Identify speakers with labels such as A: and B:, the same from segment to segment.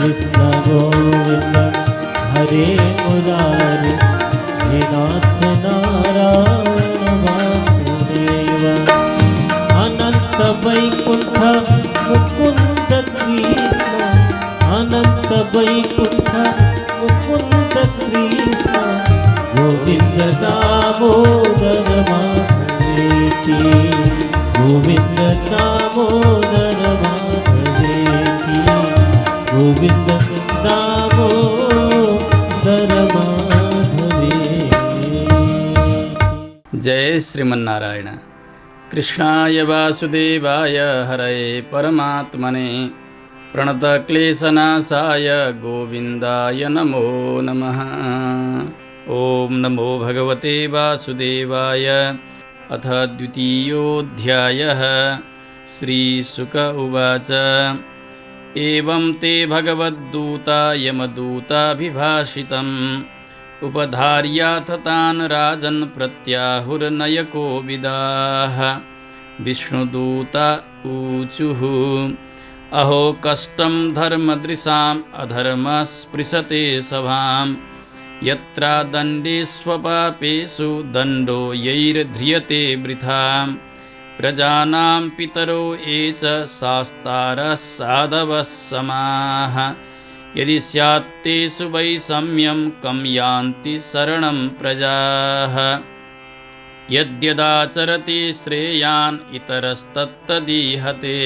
A: कृष्ण गोविंद हरे मुरारी हे नाथ नारायण वासुदेव अनंत वैकुंठ मुकुंद कृष्ण अनंत वैकुंठ मुकुंद कृष्ण गोविंद दामोदर माधवेति गोविंद दामोदर माधवेति गोविंद दामोदर माधवेति।
B: जय श्रीमन्नारायण। कृष्णाय वासुदेवाय हरये परमात्मने प्रणतक्लेशनाशाय गोविन्दाय नमो नमः। ओम नमो भगवते वासुदेवाय। अथ द्वितीयोऽध्यायः। श्रीशुक उवाच एवं ते भगवद्दूता यमदूताभिभाषितम् उपधार्याथ तान् राजन् प्रत्याहुर्नयकोविदाः। विष्णुदूता ऊचुः अहो कष्टं धर्मदृशाम् अधर्मः स्पृशते सभां यत्रा दण्डेष्वपापेषु दण्डो यैर्ध्रियते वृथा। प्रजानां पितरो ये च शास्तारः साधवः समाः यदि स्यात्तेषु वैषम्यं कं यान्ति शरणं प्रजाः। यद्यदाचरति श्रेयान् इतरस्तत्तदीहते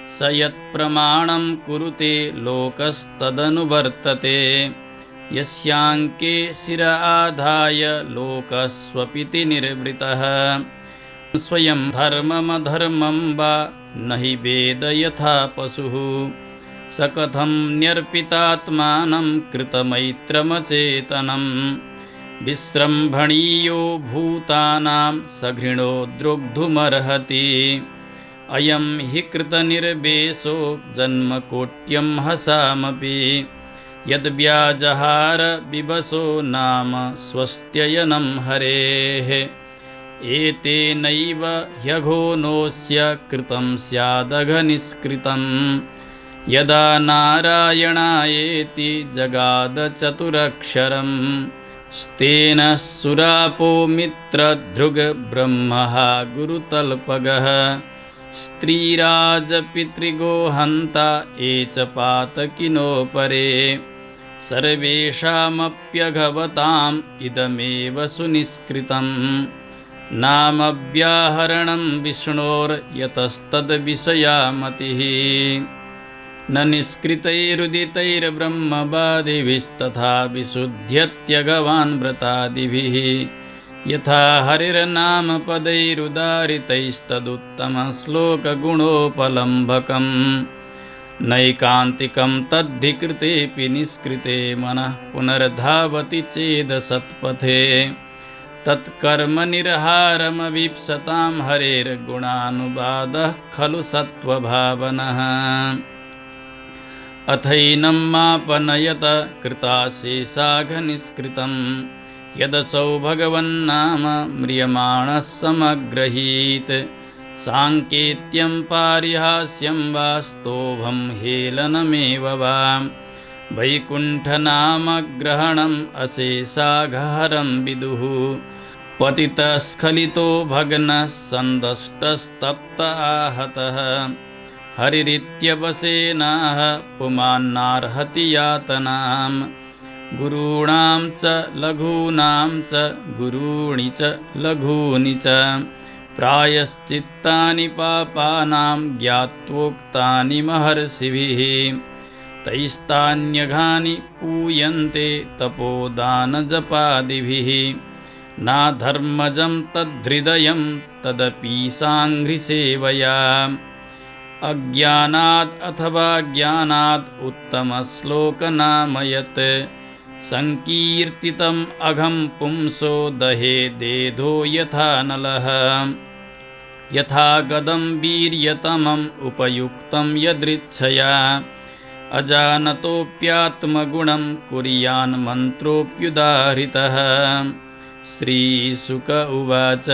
B: स यत्प्रमाणं कुरुते लोकस्तदनुवर्तते। यस्याङ्के शिर आधाय लोकस्वपिति निर्वृतः स्वयं धर्ममधर्मं वा न हि वेद यथा पशुः। स कथं न्यर्पितात्मानं कृतमैत्रमचेतनं विस्रम्भणीयो भूतानां सघृणो द्रोग्धुमर्हति। अयं हि कृतनिर्वेशो जन्मकोट्यं हसामपि यद्व्याजहार विवशो नाम स्वस्त्ययनं हरेः। एतेनैव ह्यघोनोऽस्य कृतं स्यादघनिष्कृतं यदा नारायणायेति जगाद चतुरक्षरं। स्तेन सुरापो मित्रधृग्ब्रह्मः गुरुतल्पगः स्त्रीराजपितृगोहन्ता ये च पातकिनो परे। सर्वेषामप्यघवताम् इदमेव सुनिष्कृतं नामव्याहरणं विष्णोर्यतस्तद्विषया मतिः। न निष्कृतैरुदितैर्ब्रह्मवादिभिस्तथा विशुध्यत्यगवान् व्रतादिभिः। यथा हरिर्नामपदैरुदारितैस्तदुत्तमश्लोकगुणोपलम्भकम् नैकान्तिकं तद्धिकृतेऽपि निष्कृते मनः पुनर्धावति चेद सत्पथे। तत्कर्मनिर्हारमवीप्सतां हरेर्गुणानुवादः खलु सत्त्वभावनः। अथैनं मापनयत कृताशेषाघनिष्कृतं यदसौ भगवन्नाम म्रियमाणः समग्रहीत्। साङ्केत्यं पारिहास्यं वा स्तोभं हेलनमेव वा वैकुण्ठनामग्रहणम् अशेषाघहरं विदुः। पतितस्खलितो भग्नः सन्दष्टस्तप्त आहतः हरिरित्यवसेनाः पुमान्नार्हति यातनां। गुरूणां च लघूनां च गुरूणि च लघूनि च प्रायश्चित्तानि पापानां ज्ञात्वोक्तानि महर्षिभिः। तैस्तान्यघानि पूयन्ते तपोदानजपादिभिः। नाधर्मजं तद्धृदयं तदपि साङ्घ्रिसेवया। अज्ञानात् अथवा ज्ञानात् उत्तमश्लोकनामयत् संकीर्तितम् अघं पुंसो दहेदेधो यथा नलः। यथा गदं वीर्यतमम् उपयुक्तं यदृच्छया अजानतोऽप्यात्मगुणं कुर्यान् मन्त्रोऽप्युदाहृतः। श्रीशुक उवाच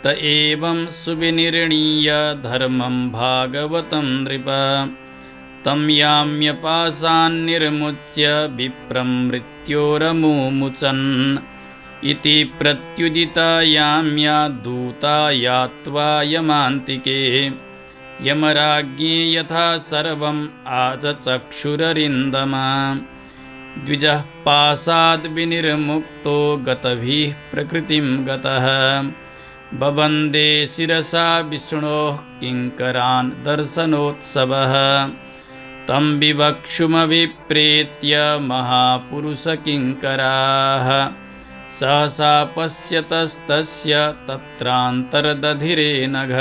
B: त एवं सुविनिर्णीय धर्मं भागवतं नृप तं याम्यपाशान्निर्मुच्य विप्रं मृत्योरमुमुचन् इति प्रत्युदिता याम्या दूता यात्वा यमान्तिके यमराज्ञे यथा सर्वम् आचचक्षुररिन्दमा द्विजः पाशाद् विनिर्मुक्तो गतभिः प्रकृतिं गतः बबन्दे शिरसा विष्णोः किङ्करान् दर्शनोत्सवः तं विवक्षुमभिप्रेत्य महापुरुषकिङ्कराः सहसा पश्यतस्तस्य तत्रान्तर्दधिरे नघ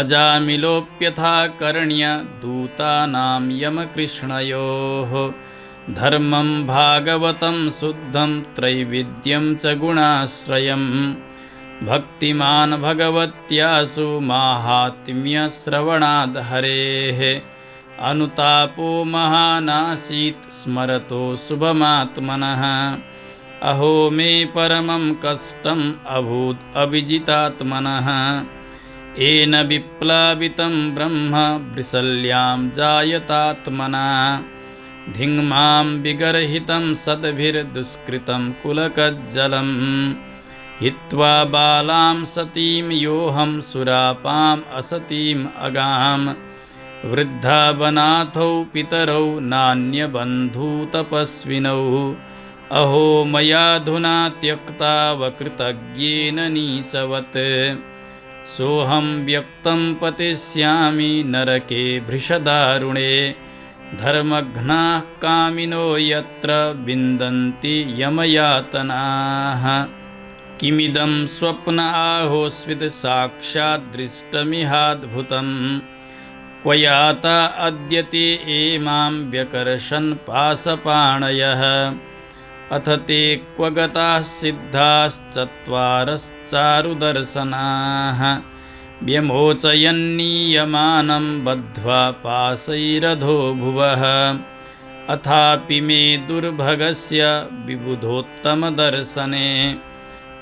B: अजामिलोऽप्यथा कर्ण्य दूतानां यमकृष्णयोः धर्मं भागवतं शुद्धं त्रैविद्यं च गुणाश्रयं भक्तिमान् भगवत्यासु माहात्म्यश्रवणाद् हरेः अनुतापो महानासीत् स्मरतो शुभमात्मनः अहो मे परमं कष्टम् अभूत् अविजितात्मनः येन विप्लावितं ब्रह्म वृषल्यां जायतात्मना धिङ्मां विगर्हितं सद्भिर्दुष्कृतं कुलकज्जलं हित्वा बालां सतीं योऽहं सुरापाम् असतीम् अगाम् वृद्धावनाथौ पितरौ नान्यबन्धू तपस्विनौ अहो मयाधुना त्यक्ता वकृतज्ञेन नीचवत् सोऽहं व्यक्तं पतिष्यामि नरके भृशदारुणे धर्मघ्नाः कामिनो यत्र विन्दन्ति यमयातनाः किमिदं स्वप्न आहोस्वित् साक्षात् दृष्टमिहाद्भुतं क्व याता अद्यते एमां व्यकर्षन् पाशपाणयः अथ ते क्व गताः सिद्धाश्चत्वारश्चारुदर्शनाः व्यमोचयन्नीयमानं बद्ध्वा पाशैरधो भुवः अथापि मे दुर्भगस्य विबुधोत्तमदर्शने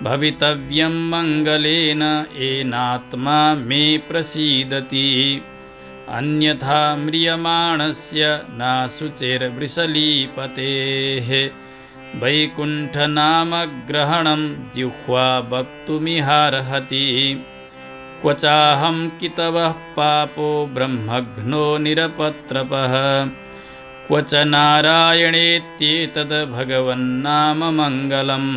B: भवितव्यं मङ्गलेन येनात्मा मे प्रसीदति अन्यथा म्रियमाणस्य नाशुचेर्वृषलीपतेः वैकुण्ठनामग्रहणं जिह्वा वक्तुमिहार्हति क्व चाहं कितवः पापो ब्रह्मघ्नो निरपत्रपः क्व च नारायणेत्येतद् भगवन्नाम मङ्गलम्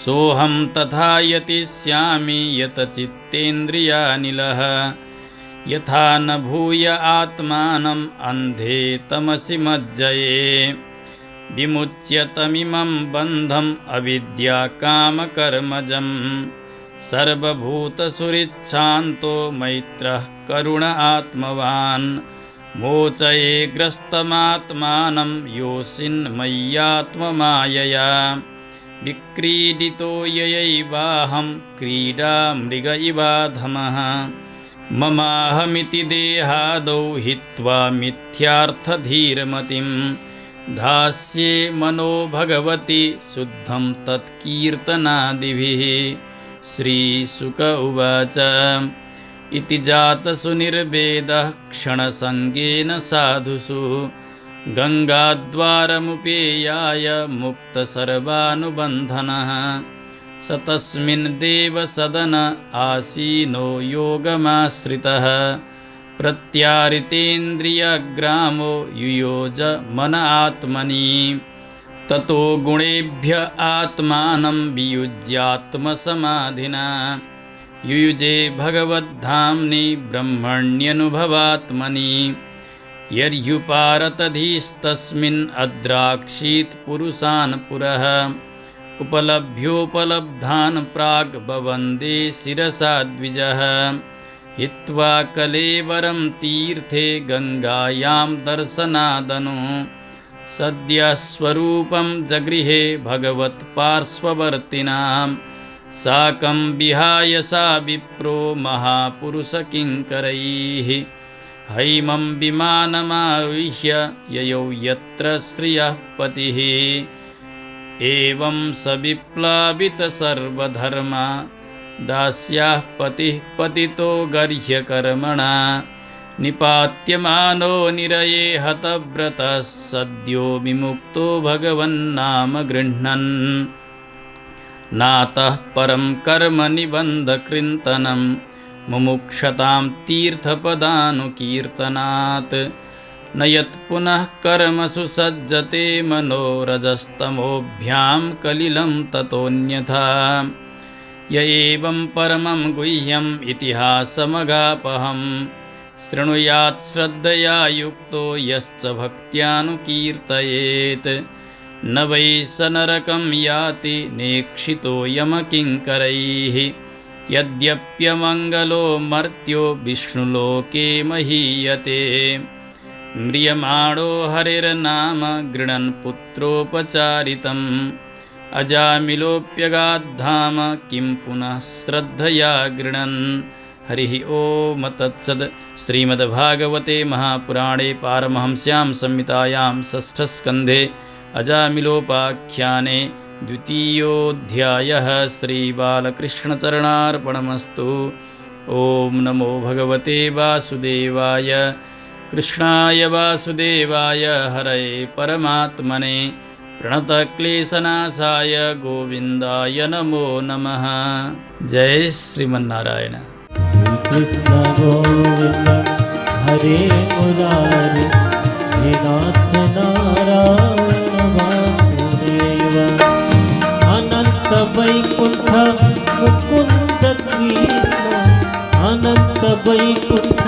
B: सोऽहं तथा यतिष्यामि यतचित्तेन्द्रियानिलः यथा न भूय आत्मानम् अन्धे तमसि मज्जये विमुच्यतमिमं बन्धम् अविद्याकामकर्मजम् सर्वभूतसुहृच्छान्तो मैत्रः करुण आत्मवान् मोचये ग्रस्तमात्मानं योऽसिन्मय्यात्ममायया विक्रीडितो ययैवाहं क्रीडामृग इवाधमः ममाहमिति देहादौ हित्वा मिथ्यार्थधीर्मतिं धास्ये मनो भगवति शुद्धं तत्कीर्तनादिभिः श्रीशुक उवाच इति जातसु निर्वेदः क्षणसङ्गेन साधुषु गङ्गाद्वारमुपेयाय मुक्तसर्वानुबन्धनः स तस्मिन् देवसदन आसीनो योगमाश्रितः प्रत्यारितेन्द्रियग्रामो युयोज मन आत्मनि ततो गुणेभ्य आत्मानं वियुज्यात्मसमाधिना युयुजे भगवद्धाम्नि ब्रह्मण्यनुभवात्मनि यर्ह्युपारतधीस्तस्मिन् अद्राक्षीत् पुरुषान् पुरः उपलभ्योपलब्धान् प्राग् बवन्दे शिरसा द्विजः हित्वा कलेवरं तीर्थे गङ्गायां दर्शनादनु सद्यः स्वरूपं जगृहे भगवत्पार्श्ववर्तिनां साकं विहाय सा विप्रो महापुरुषकिङ्करैः हैमं विमानमारुह्य ययौ यत्र श्रियः पतिः एवं स विप्लावित सर्वधर्मा दास्याः पतिः पतितो गर्ह्यकर्मणा निपात्यमानो निरये हतव्रतः सद्यो विमुक्तो भगवन्नाम गृह्णन् नातः परं कर्म निबन्धकृन्तनं मुमुक्षतां तीर्थपदानुकीर्तनात् न यत्पुनः कर्मसु सज्जते मनो रजस्तमोभ्यां कलिलं ततोऽन्यथा य एवं परमं गुह्यम् इतिहासमगापहं शृणुयात् श्रद्धया युक्तो यश्च भक्त्यानुकीर्तयेत् न वै स नरकं याति नेक्षितो यमकिङ्करैः यद्यप्यमङ्गलो मर्त्यो विष्णुलोके महीयते म्रियमाणो हरिर्नाम गृणन् पुत्रोपचारितम् अजामिलोऽप्यगाद्धाम किं पुनः श्रद्धया गृणन् हरिः ओम तत्सद्। श्रीमद्भागवते महापुराणे पारमहंस्यां संहितायां षष्ठस्कन्धे अजामिलोपाख्याने द्वितीयोऽध्यायः। श्रीबालकृष्णचरणार्पणमस्तु। ॐ नमो भगवते वासुदेवाय। कृष्णाय वासुदेवाय हरये परमात्मने प्रणतक्लेशनाशाय गोविन्दाय नमो नमः। जय श्रीमन्नारायण।
A: कृष्ण गोविंद हरे मुरारी हे नाथ नारायण वासुदेव। अनंत वैकुंठ मुकुंद कृष्ण अनंत वैकुंठ